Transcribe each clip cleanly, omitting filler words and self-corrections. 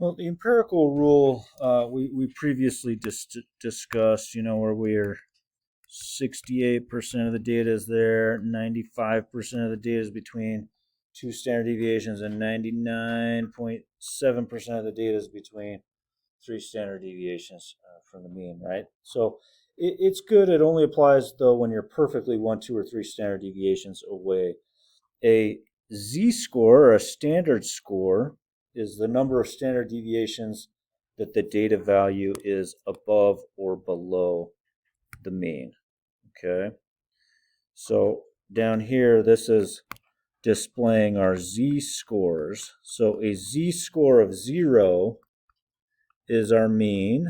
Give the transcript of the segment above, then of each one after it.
Well, the empirical rule we previously discussed, where we're 68% of the data is there, 95% of the data is between two standard deviations, and 99.7% of the data is between three standard deviations from the mean, right? So it's good. It only applies, though, when you're perfectly one, two, or three standard deviations away. A z-score, or a standard score, is the number of standard deviations that the data value is above or below the mean. Okay, so down here, this is displaying our z-scores. So a z-score of 0 is our mean.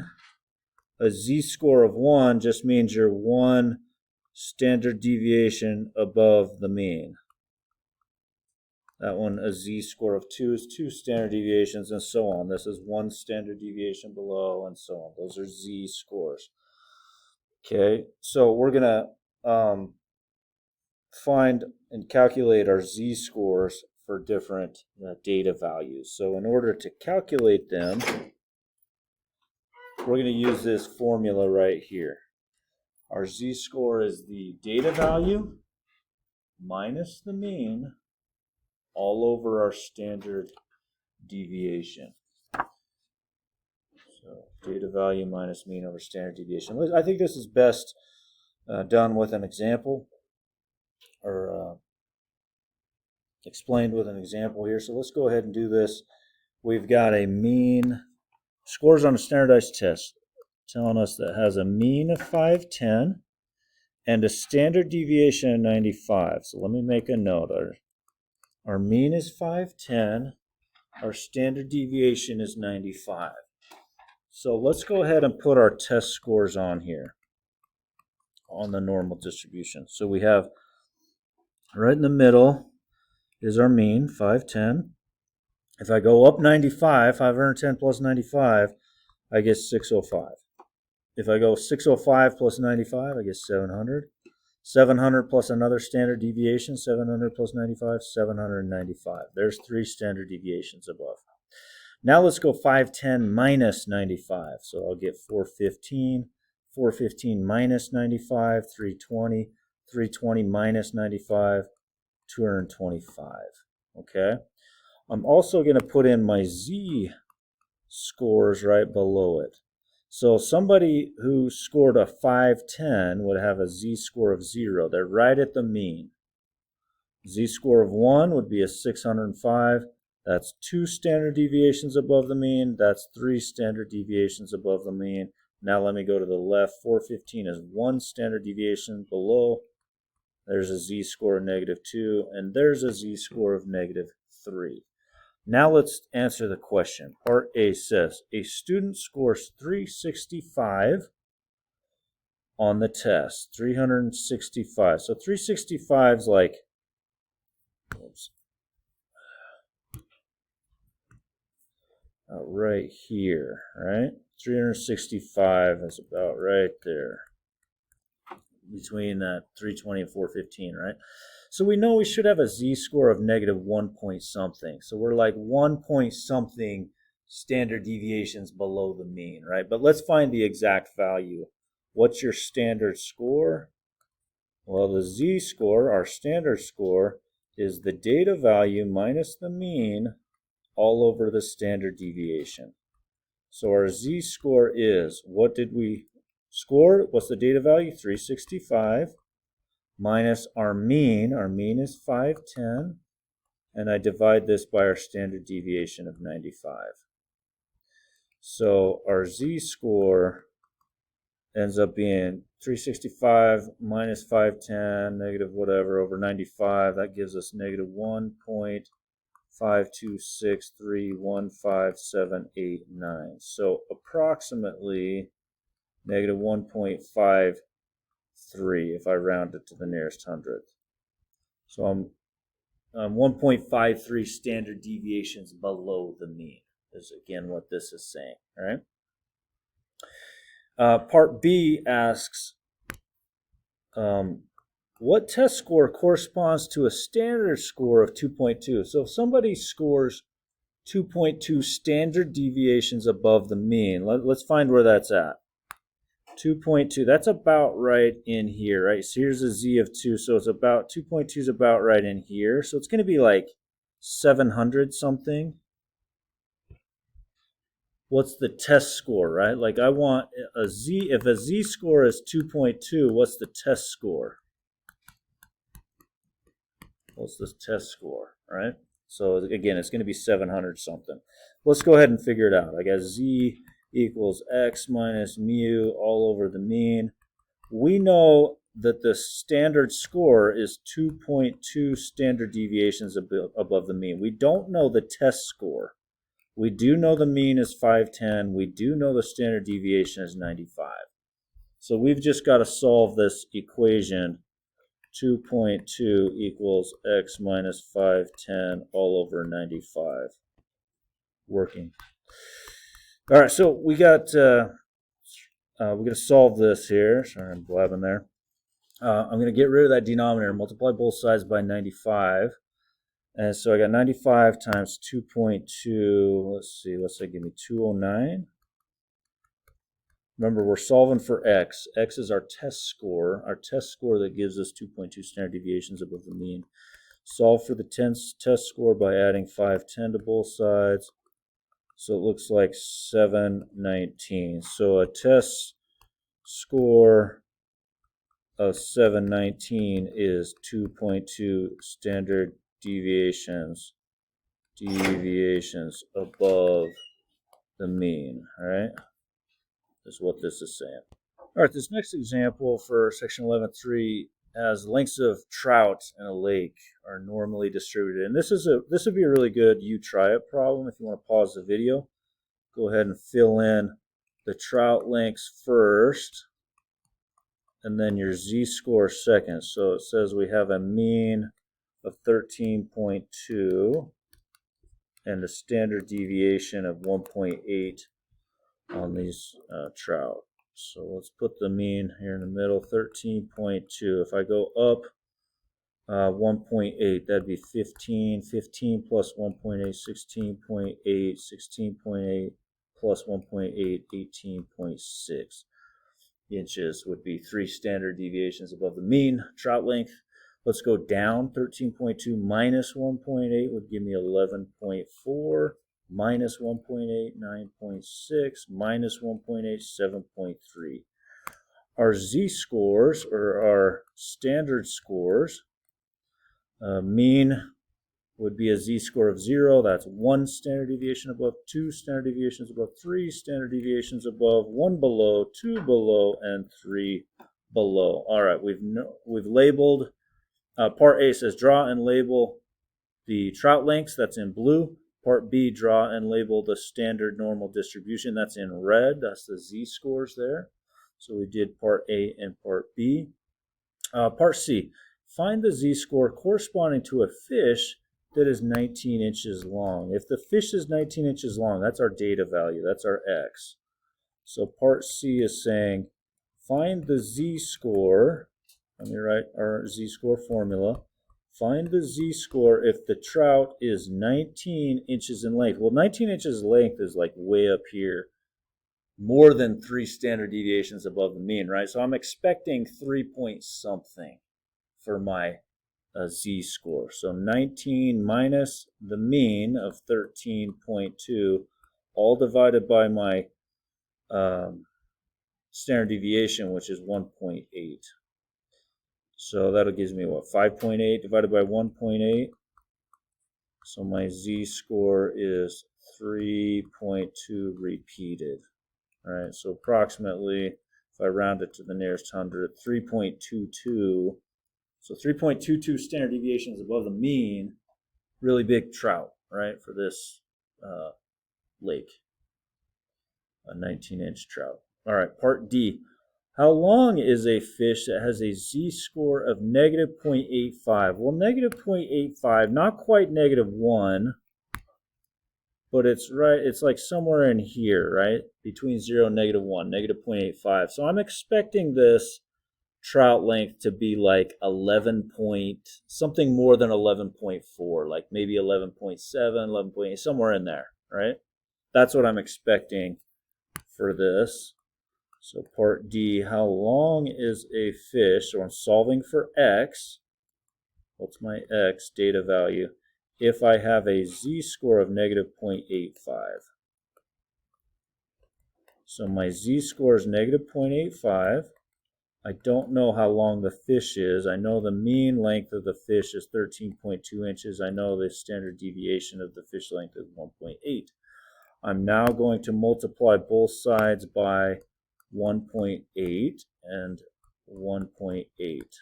A z-score of 1 just means you're one standard deviation above the mean. That one, a z-score of 2 is 2 standard deviations, and so on. This is 1 standard deviation below, and so on. Those are z-scores. Okay, so we're going to find and calculate our z-scores for different data values. So in order to calculate them, we're going to use this formula right here. Our z-score is the data value minus the mean all over our standard deviation. So data value minus mean over standard deviation. I think this is best done with an example, or explained with an example here. So let's go ahead and do this. We've got a mean, scores on a standardized test, telling us that has a mean of 510 and a standard deviation of 95. So let me make a note. Our mean is 510. Our standard deviation is 95. So let's go ahead and put our test scores on here on the normal distribution. So we have right in the middle is our mean, 510. If I go up 95, 510 plus 95, I get 605. If I go 605 plus 95, I get 700. 700 plus another standard deviation, 700 plus 95, 795. There's 3 standard deviations above. Now let's go 510 minus 95. So I'll get 415. 415 minus 95, 320. 320 minus 95, 225. Okay. I'm also going to put in my z-scores right below it. So somebody who scored a 510 would have a z-score of 0. They're right at the mean. Z-score of 1 would be a 605. That's 2 standard deviations above the mean. That's 3 standard deviations above the mean. Now let me go to the left. 415 is 1 standard deviation below. There's a z-score of -2, and there's a z-score of -3. Now let's answer the question. Part A says, a student scores 365 on the test. 365. So 365 is like, right here, right? 365 is about right there, between that 320 and 415, right? So we know we should have a z-score of -1 point something. So we're like 1 point something standard deviations below the mean, right? But let's find the exact value. What's your standard score? Well, the z-score, our standard score, is the data value minus the mean all over the standard deviation. So our z-score is, what did we score? What's the data value? 365 minus our mean. Our mean is 510. And I divide this by our standard deviation of 95. So our z-score ends up being 365 minus 510, negative whatever, over 95. That gives us -1.526315789. So approximately -1.53 if I round it to the nearest hundredth. So I'm 1.53 standard deviations below the mean, is again what this is saying. All right. Part B asks, what test score corresponds to a standard score of 2.2? So if somebody scores 2.2 standard deviations above the mean. Let's find where that's at. 2.2, that's about right in here, right? So here's a z of 2, so it's about 2.2 is about right in here. So it's going to be like 700 something. What's the test score, right? Like I want a z, if a z-score is 2.2, what's the test score? What's this test score, right? So again, it's going to be 700 something. Let's go ahead and figure it out. I got z equals x minus mu all over the mean. We know that the standard score is 2.2 standard deviations above the mean. We don't know the test score. We do know the mean is 510. We do know the standard deviation is 95. So we've just got to solve this equation. 2.2 equals x minus 510 all over 95. Working. All right, so we got to solve this here. Sorry, I'm blabbing there. I'm going to get rid of that denominator, multiply both sides by 95. And so I got 95 times 2.2. Let's see, what's that give me? 209. Remember, we're solving for x. X is our test score that gives us 2.2 standard deviations above the mean. Solve for the test score by adding 510 to both sides. So it looks like 719. So a test score of 719 is 2.2 standard deviations above the mean. All right, is what this is saying. All right, this next example for section 11.3 as lengths of trout in a lake are normally distributed. And this would be a really good you try it problem. If you want to pause the video, go ahead and fill in the trout lengths first and then your z-score second. So it says we have a mean of 13.2 and a standard deviation of 1.8 on these trout. So let's put the mean here in the middle, 13.2. If I go up 1.8, that'd be 15. 15 plus 1.8, 16.8. 16.8 plus 1.8, 18.6 inches would be 3 standard deviations above the mean trout length. Let's go down. 13.2 minus 1.8 would give me 11.4. Minus 1.8, 9.6, minus 1.8, 7.3. Our z-scores, or our standard scores, mean would be a z-score of 0. That's 1 standard deviation above, 2 standard deviations above, 3 standard deviations above, 1 below, 2 below, and 3 below. All right, we've labeled. Part A says draw and label the trout lengths. That's in blue. Part B, draw and label the standard normal distribution. That's in red. That's the z-scores there. So we did part A and part B. Part C, find the z-score corresponding to a fish that is 19 inches long. If the fish is 19 inches long, that's our data value. That's our x. So part C is saying find the z-score. Let me write our z-score formula. Find the z-score if the trout is 19 inches in length. Well, 19 inches length is like way up here, more than 3 standard deviations above the mean, right? So I'm expecting 3 point something for my z-score. So 19 minus the mean of 13.2, all divided by my standard deviation, which is 1.8. So that'll give me what, 5.8 divided by 1.8. So my z-score is 3.2 repeated. All right, so approximately, if I round it to the nearest hundred, 3.22. So 3.22 standard deviations above the mean. Really big trout, right, for this lake. A 19-inch trout. All right, part D. How long is a fish that has a z-score of negative 0.85? Well, negative 0.85, not quite negative 1, but it's right. It's like somewhere in here, right? Between 0 and negative 1, negative 0.85. So I'm expecting this trout length to be like 11 point, something more than 11.4, like maybe 11.7, 11.8, somewhere in there, right? That's what I'm expecting for this. So part D, how long is a fish? So I'm solving for X. What's my X data value? If I have a z-score of negative 0.85. So my z-score is negative 0.85. I don't know how long the fish is. I know the mean length of the fish is 13.2 inches. I know the standard deviation of the fish length is 1.8. I'm now going to multiply both sides by 1.8 and 1.8.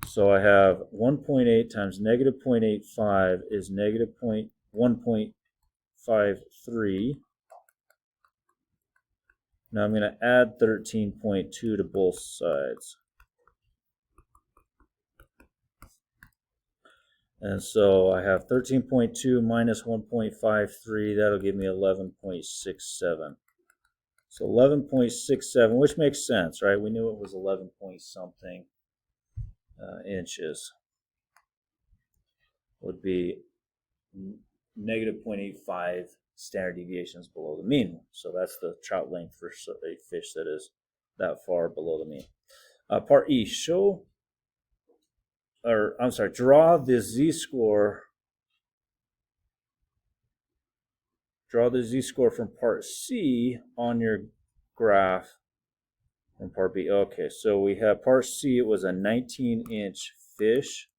So I have 1.8 times negative 0.85 is negative 1.53. Now I'm going to add 13.2 to both sides. And so I have 13.2 minus 1.53. That'll give me 11.67. So 11.67, which makes sense, right? We knew it was 11 point something inches. Would be negative 0.85 standard deviations below the mean. So that's the trout length for a fish that is that far below the mean. Part E, draw the z-score. Draw the z-score from part C on your graph from part B. Okay, so we have part C, it was a 19-inch fish.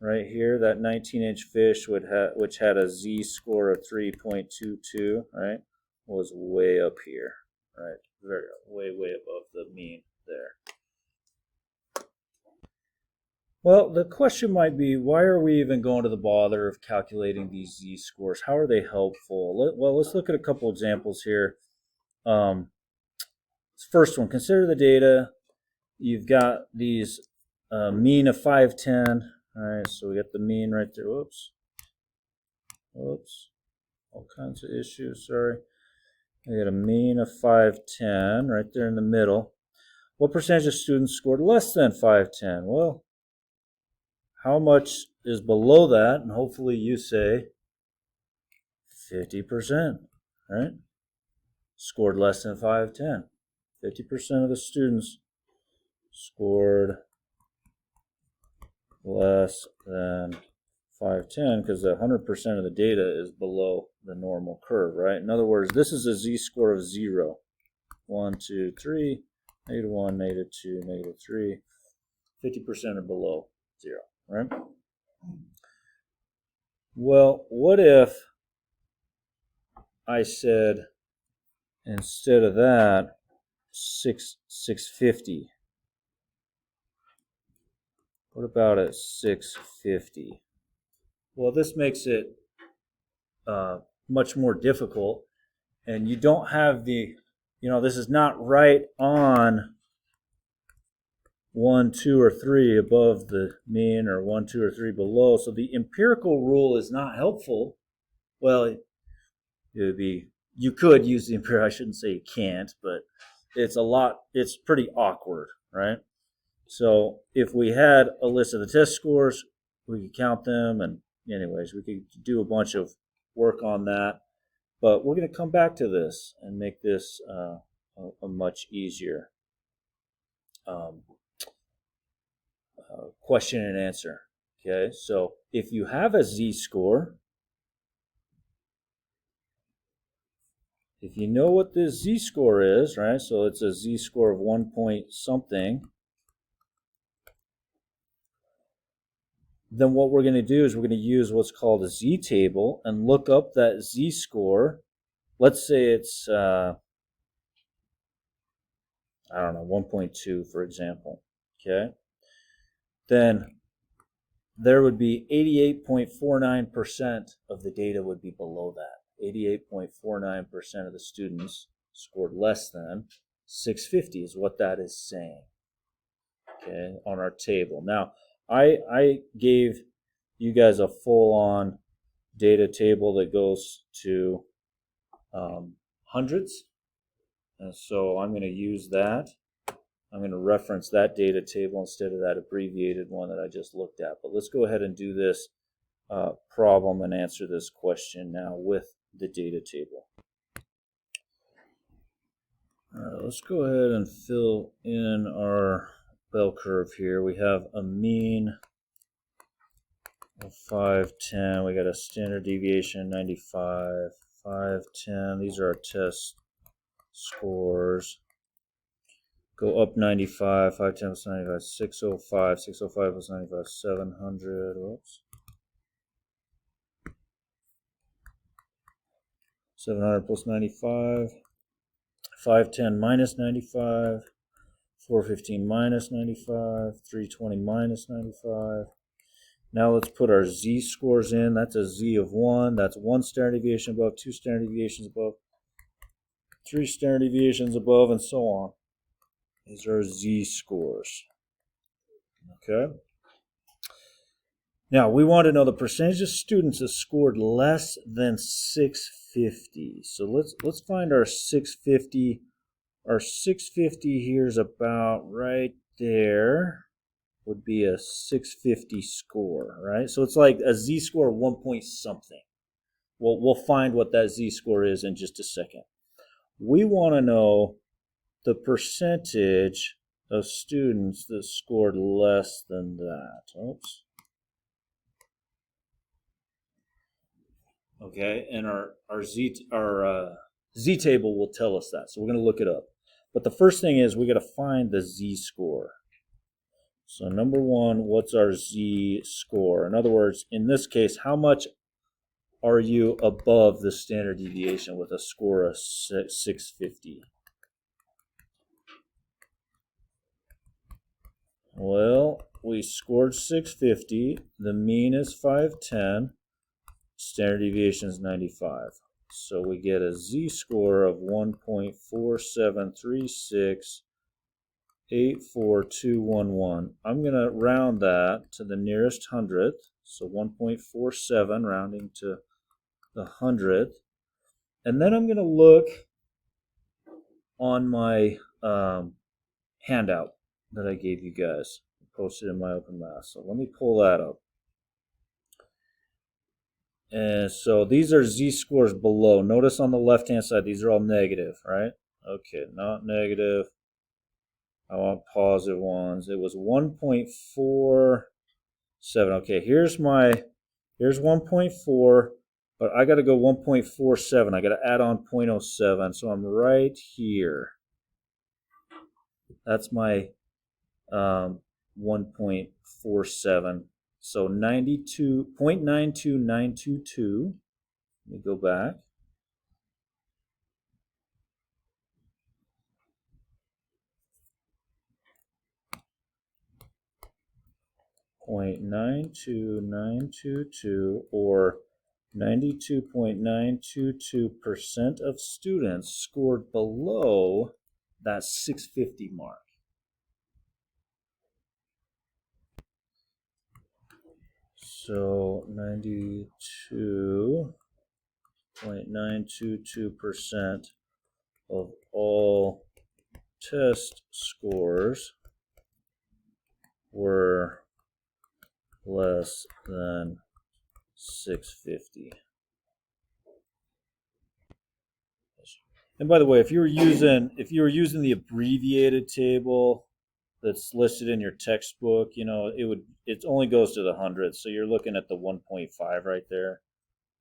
Right here, that 19-inch fish which had a z-score of 3.22, right, was way up here, right, way above the mean there. Well, the question might be, why are we even going to the bother of calculating these z-scores? How are they helpful? Well, let's look at a couple examples here. First one, consider the data. You've got these mean of 510. All right, so we got the mean right there. Whoops. All kinds of issues, sorry. We got a mean of 510 right there in the middle. What percentage of students scored less than 510? Well, how much is below that? And hopefully you say 50%, right? Scored less than 510. 50% of the students scored less than 510 because 100% of the data is below the normal curve, right? In other words, this is a z-score of 0. 1, 2, 3, negative 1, negative 2, negative 3. 50% are below 0, right? Well, what if I said instead of that 650? What about at 650? Well, this makes it much more difficult, and you don't have the, this is not right on 1, 2, or 3 above the mean, or 1, 2, or 3 below. So the empirical rule is not helpful. Well, it would be, you could use the empirical, I shouldn't say you can't, but it's pretty awkward, right? So if we had a list of the test scores, we could count them, and anyways, we could do a bunch of work on that. But we're going to come back to this and make this a much easier question and answer. Okay, so if you have a z-score, if you know what this z-score is, right, so it's a z-score of 1 point something, then what we're going to do is we're going to use what's called a z-table and look up that z-score. Let's say it's, I don't know, 1.2, for example, okay? Then there would be 88.49% of the data would be below that. 88.49% of the students scored less than 650 is what that is saying, okay, on our table. Now, I gave you guys a full-on data table that goes to hundreds, And so I'm going to use that. I'm going to reference that data table instead of that abbreviated one that I just looked at. But let's go ahead and do this problem and answer this question now with the data table. All right, let's go ahead and fill in our bell curve here. We have a mean of 510. We got a standard deviation 95, 510. These are our test scores. Go up 95, 510 plus 95, 605, 605 plus 95, 700. Whoops. 700 plus 95, 510 minus 95, 415 minus 95, 320 minus 95. Now let's put our z-scores in. That's a z of 1. That's 1 standard deviation above, 2 standard deviations above, 3 standard deviations above, and so on. These are z-scores. Okay. Now we want to know the percentage of students that scored less than 650. So let's find our 650. Our 650 here is about right there. Would be a 650 score, right? So it's like a z-score of 1 point something. We'll find what that z-score is in just a second. We want to know the percentage of students that scored less than that. Oops. Okay, and our z table will tell us that. So we're going to look it up. But the first thing is we got to find the z-score. So number one, what's our z-score? In other words, in this case, how much are you above the standard deviation with a score of 650? Well, we scored 650. The mean is 510. Standard deviation is 95. So we get a z-score of 1.473684211. I'm going to round that to the nearest hundredth. So 1.47 rounding to the hundredth. And then I'm going to look on my handout that I gave you guys, posted in my Open Math. So let me pull that up. And so these are z-scores below. Notice on the left-hand side, these are all negative, right? Okay, not negative. I want positive ones. It was 1.47. Okay, here's 1.4, but I got to go 1.47. I got to add on 0.07, so I'm right here. That's my 1.47. So 0.92922. Let me go back. .92922, or 92.922% of students scored below that 650 mark. So 92.922% of all test scores were less than 650. And by the way, if you were using the abbreviated table that's listed in your textbook, you know, it only goes to the hundredth, so you're looking at the 1.5 right there.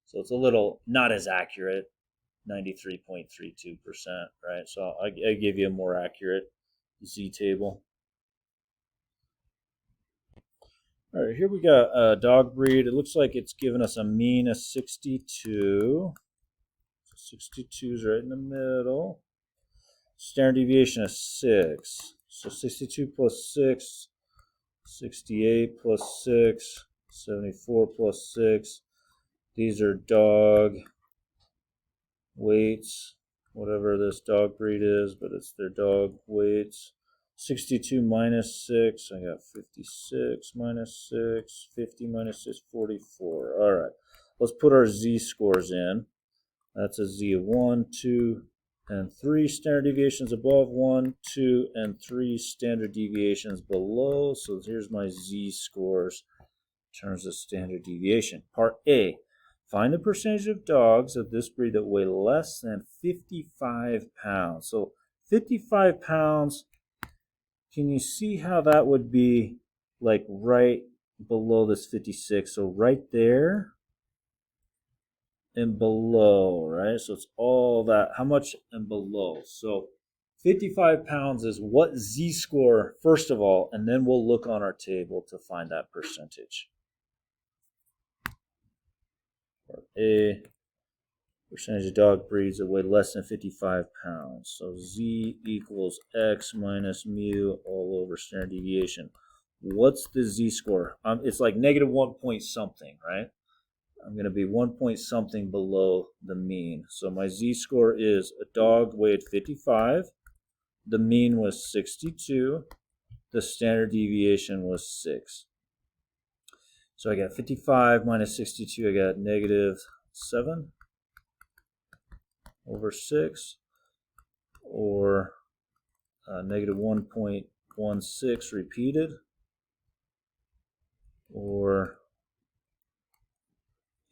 So it's a little not as accurate, 93.32%, right? So I give you a more accurate Z table. All right, here we got a dog breed. It looks like it's given us a mean of 62. 62 is right in the middle. Standard deviation of 6. So 62 plus 6, 68 plus 6, 74 plus 6. These are dog weights, whatever this dog breed is, but it's their dog weights. 62 minus 6, I got 56 minus 6, 50 minus 6, 44. All right, let's put our z-scores in. That's a z of 1, 2, and 3 standard deviations above, 1, 2, and 3 standard deviations below. So here's my z-scores in terms of standard deviation. Part A, find the percentage of dogs of this breed that weigh less than 55 pounds. So 55 pounds, can you see how that would be like right below this 56? So right there and below, right? So it's all that, how much and below. So 55 pounds is what z-score, first of all, and then we'll look on our table to find that percentage. Part A, percentage of dog breeds that weigh less than 55 pounds. So z equals x minus mu all over standard deviation. What's the z-score? It's like negative 1 point something, right? I'm going to be 1 point something below the mean. So my z-score is a dog weighed 55. The mean was 62. The standard deviation was 6. So I got 55 minus 62. I got negative 7 over 6, or negative 1.16 repeated, or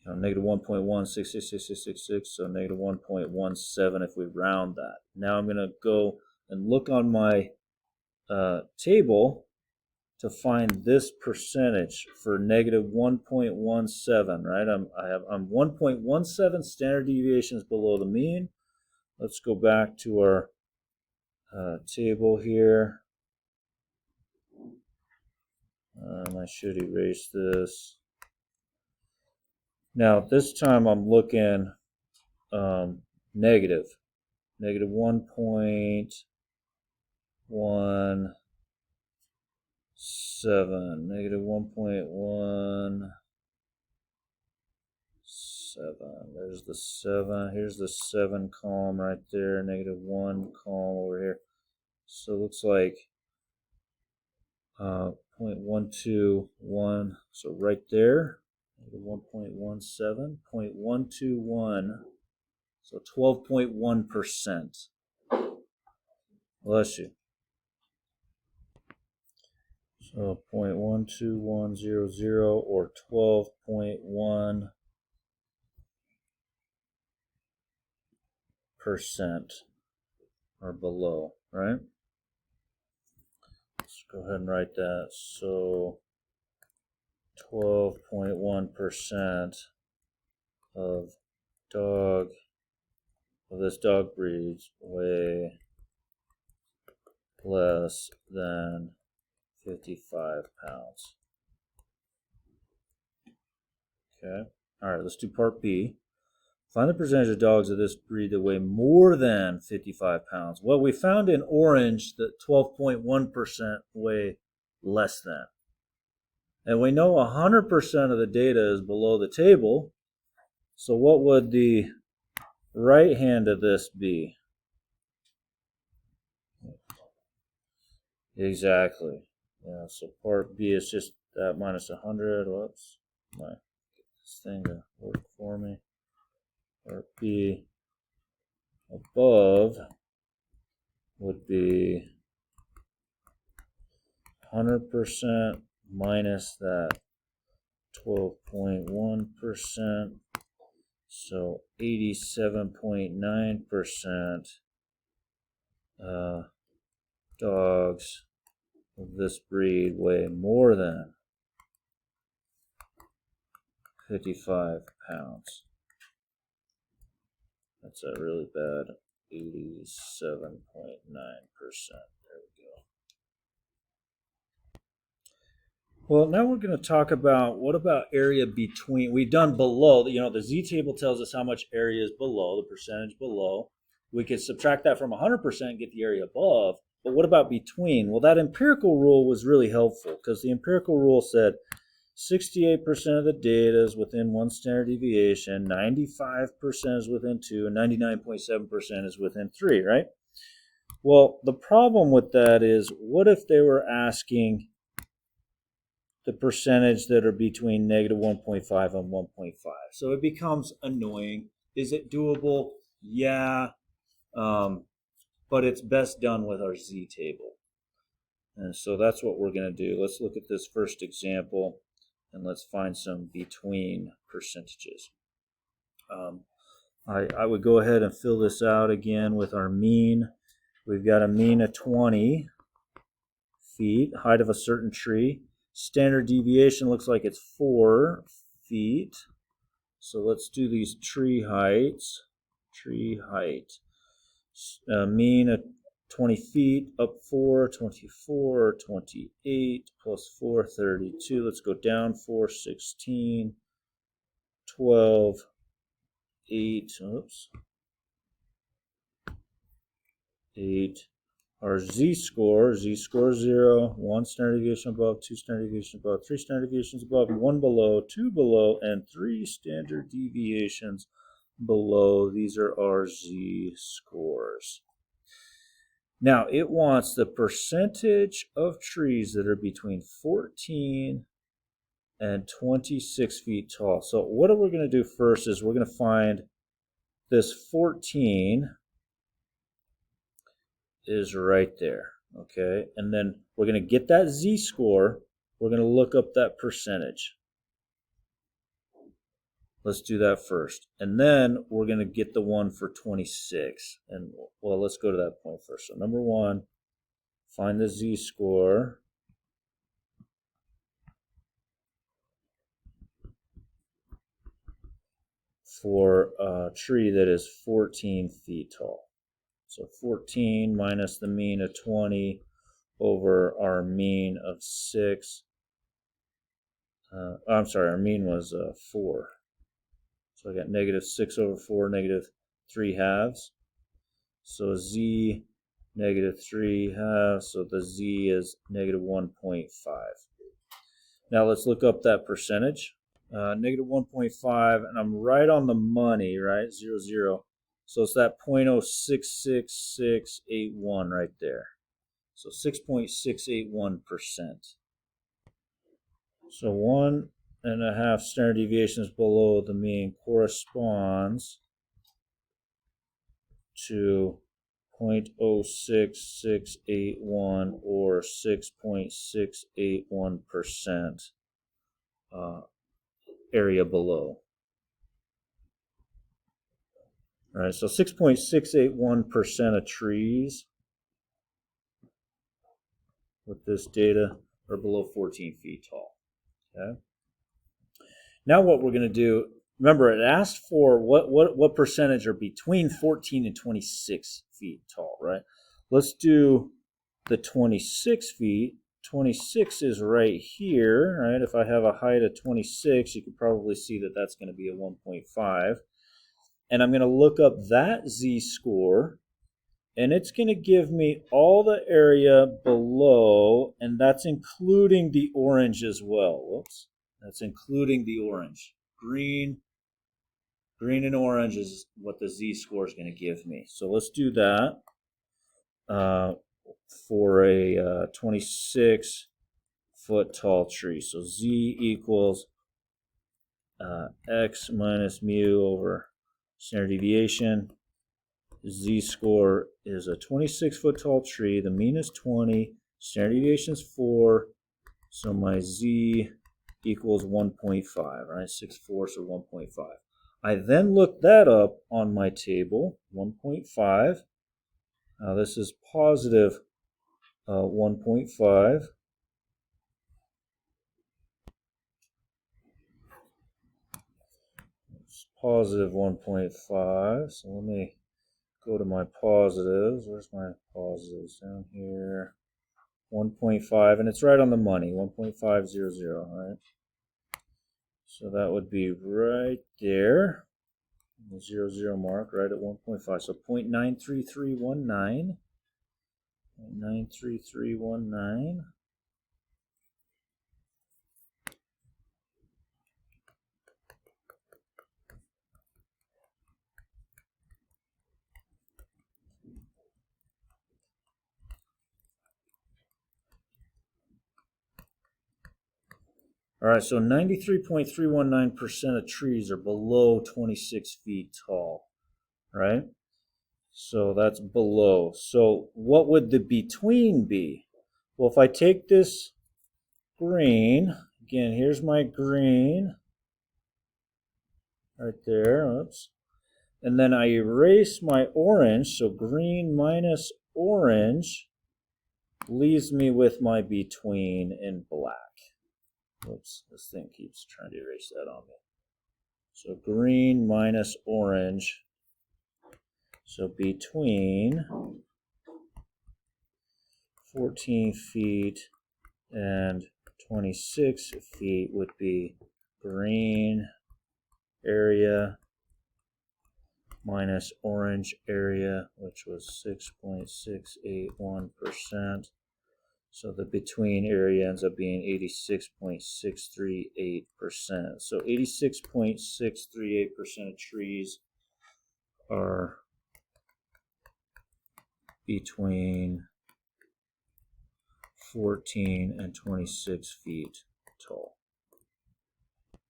negative 1.1666666, so negative 1.17 if we round that. Now I'm going to go and look on my table to find this percentage for negative 1.17, right? I'm 1.17 standard deviations below the mean. Let's go back to our table here. I should erase this. Now this time I'm looking negative 1.17, negative 1.17. There's the 7. Here's the 7 column right there. Negative 1 column over here. So it looks like 0.121. So right there, negative 1.17, 0.121. So 12.1%. Bless you. So 0.12100 or 12.1% or below, right? Let's go ahead and write that. So 12.1% of this dog breeds weigh less than 55 pounds. Okay. All right, let's do part B. Find the percentage of dogs of this breed that weigh more than 55 pounds. Well, we found in orange that 12.1% weigh less than. And we know 100% of the data is below the table. So what would the right hand of this be? Exactly. Yeah, so part B is just that minus 100. Whoops. Get this thing to work for me. Part B above would be 100% minus that 12.1%. So 87.9% dogs of this breed weigh more than 55 pounds. That's a really bad 87.9%. There we go. Well, now we're going to talk about what about area between. We've done below. The Z table tells us how much area is below, the percentage below. We could subtract that from 100% and get the area above. But what about between? Well, that empirical rule was really helpful because the empirical rule said 68% of the data is within 1 standard deviation, 95% is within 2, and 99.7% is within 3, right? Well, the problem with that is, what if they were asking the percentage that are between negative 1.5 and 1.5? So it becomes annoying. Is it doable? Yeah. but it's best done with our Z table. And so that's what we're going to do. Let's look at this first example, and let's find some between percentages. I would go ahead and fill this out again with our mean. We've got a mean of 20 feet, height of a certain tree. Standard deviation looks like it's 4 feet. So let's do these tree heights. Tree height. Mean of 20 feet, up 4, 24, 28, plus 4, 32. Let's go down 4, 16, 12, 8, oops, 8. Our z-score is 0, 1 standard deviation above, 2 standard deviations above, 3 standard deviations above, 1 below, 2 below, and 3 standard deviations below. These are our z-scores. Now, it wants the percentage of trees that are between 14 and 26 feet tall. So what we're going to do first is we're going to find this 14 is right there, okay? And then we're going to get that z-score. We're going to look up that percentage. Let's do that first. And then we're going to get the one for 26. And, well, let's go to that point first. So number 1, find the z-score. For a tree that is 14 feet tall. So 14 minus the mean of 20 over our mean of 6. I'm sorry, our mean was 4. So I got negative 6 over 4, negative 3 halves. So z negative 3 halves, so the z is negative 1.5. Now let's look up that percentage. Negative 1.5, and I'm right on the money, right? 0, 0. So it's that 0.066681 right there. So 6.681%. So 1.5 standard deviations below the mean corresponds to 0.06681 or 6.681% area below. All right, so 6.681% of trees with this data are below 14 feet tall. Okay. Now what we're going to do, remember it asked for what percentage are between 14 and 26 feet tall, right? Let's do the 26 feet. 26 is right here, right? If I have a height of 26, you can probably see that that's going to be a 1.5. And I'm going to look up that z-score, and it's going to give me all the area below, and that's including the orange as well. Whoops. That's including the orange. Green and orange is what the z-score is going to give me. So let's do that. For a 26 foot tall tree. So z equals x minus mu over standard deviation. Z-score is a 26 foot tall tree. The mean is 20. Standard deviation is 4. So my z equals 1.5, right? 6/4, so 1.5. I then look that up on my table, 1.5. Now this is positive 1.5. It's positive 1.5. So let me go to my positives. Where's my positives? Down here. 1.5, and it's right on the money, 1.500, right? So that would be right there, the 0, mark, right at 1.5. So 0.93319. 0.93319. All right, so 93.319% of trees are below 26 feet tall, right? So that's below. So what would the between be? Well, if I take this green, again, here's my green right there. Oops. And then I erase my orange, so green minus orange leaves me with my between in black. Whoops, this thing keeps trying to erase that on me. So green minus orange. So between 14 feet and 26 feet would be green area minus orange area, which was 6.681%. So the between area ends up being 86.638%. So 86.638% of trees are between 14 and 26 feet tall.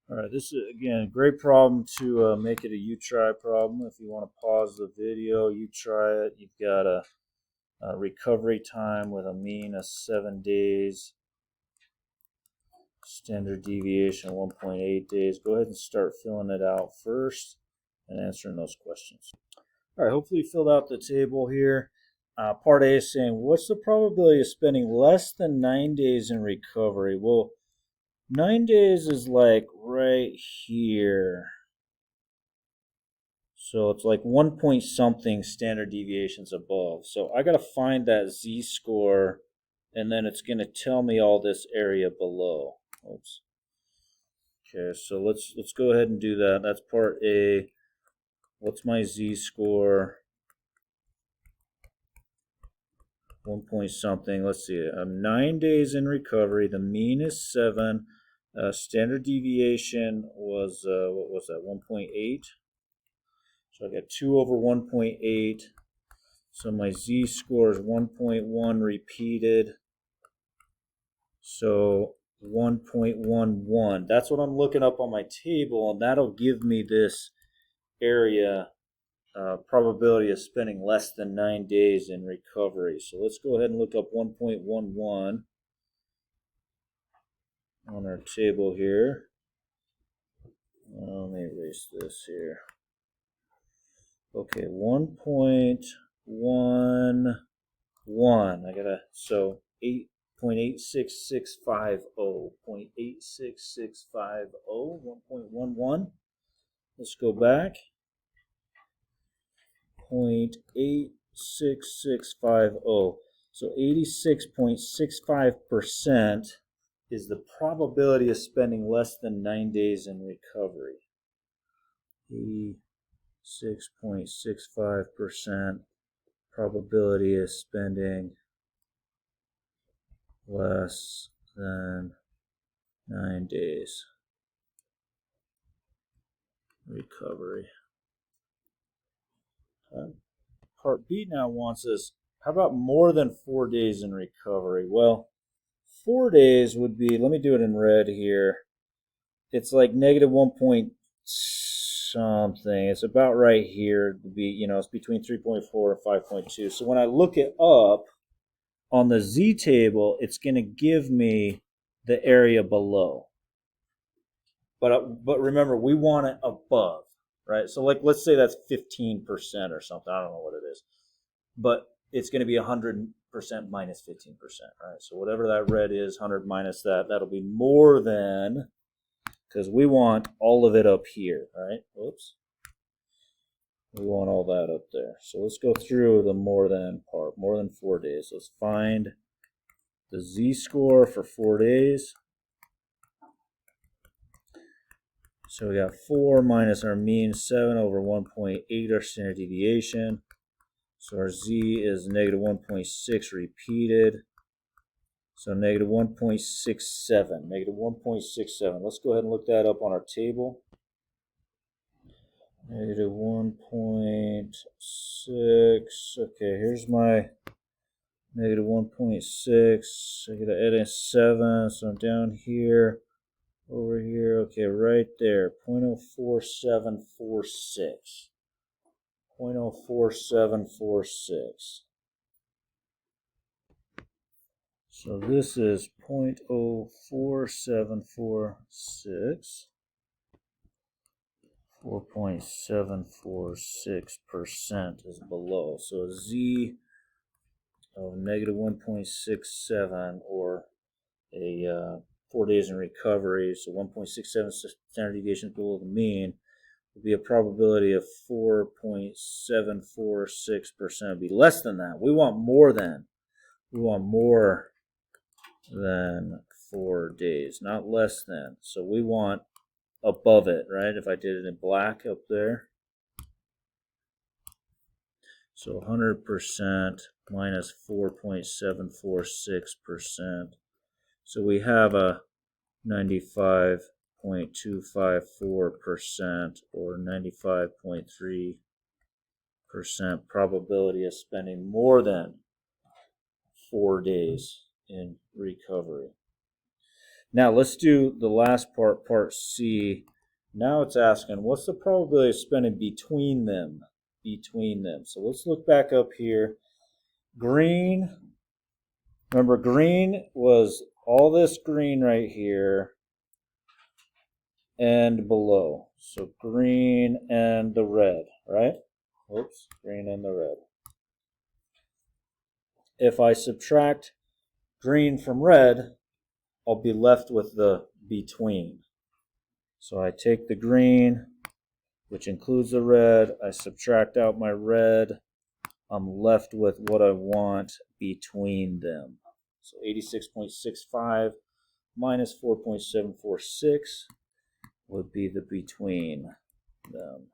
All right, this is, again, a great problem to make it a you try problem. If you want to pause the video, you try it. You've got a recovery time with a mean of 7 days. Standard deviation 1.8 days. Go ahead and start filling it out first and answering those questions. All right, hopefully you filled out the table here. Part A is saying, what's the probability of spending less than 9 days in recovery? Well, 9 days is like right here. So it's like 1 point something standard deviations above. So I got to find that z-score, and then it's going to tell me all this area below. Oops. Okay, so let's go ahead and do that. That's part A. What's my z-score? 1 point something. Let's see. 9 days in recovery. The mean is 7. Standard deviation was what was that? 1.8. So I got 2 over 1.8. So my z-score is 1.1 repeated. So 1.11. That's what I'm looking up on my table, and that'll give me this area probability of spending less than 9 days in recovery. So let's go ahead and look up 1.11 on our table here. Let me erase this here. Okay, 1.11. I gotta, so 8.86650. 0.86650. 1.11. Let's go back. 0.86650. So 86.65% is the probability of spending less than 9 days in recovery. 86.65% probability of spending less than 9 days recovery. Part B now wants us, how about more than 4 days in recovery? Well, 4 days would be, let me do it in red here. It's like negative 1 point something. It's about right here. It would be, you know, it's between 3.4 and 5.2. So when I look it up on the Z table, it's going to give me the area below. But remember, we want it above. Right, so like let's say that's 15% or something. I don't know what it is, but it's going to be 100% minus 15%. Right, so whatever that red is, 100 minus that, that'll be more than, because we want all of it up here. Right, oops, we want all that up there. So let's go through the more than part. More than 4 days. Let's find the z-score for 4 days. So we got 4 minus our mean, 7 over 1.8, our standard deviation. So our z is negative 1.6 repeated. So negative 1.67. Negative 1.67. Let's go ahead and look that up on our table. Negative 1.6. Okay, here's my negative 1.6. I gotta add in 7, so I'm down here. Over here, okay, right there, 0.04746. 0.04746. So this is 0.04746. 4.746% is below. So a Z of negative 1.67, or a 4 days in recovery, so 1.67 standard deviations below the mean, would be a probability of 4.746%. Would be less than that. We want more than 4 days, not less than. So we want above it, right? If I did it in black up there. So 100% minus 4.746%. So we have a 95.254% or 95.3% probability of spending more than 4 days in recovery. Now let's do the last part, part C. Now it's asking, what's the probability of spending between them? So let's look back up here. Green, remember green was all this green right here and below. So green and the red, right? Oops, green and the red. If I subtract green from red, I'll be left with the between. So I take the green, which includes the red, I subtract out my red, I'm left with what I want between them. So 86.65 minus 4.746 would be the between them.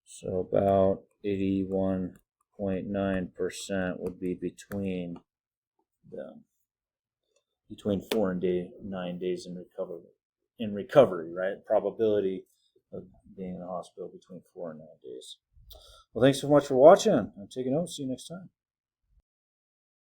So about 81.9% would be between them. Between 4 and 9 days in recovery, right? Probability of being in the hospital between 4 and 9 days. Well, thanks so much for watching. I'm taking notes. See you next time.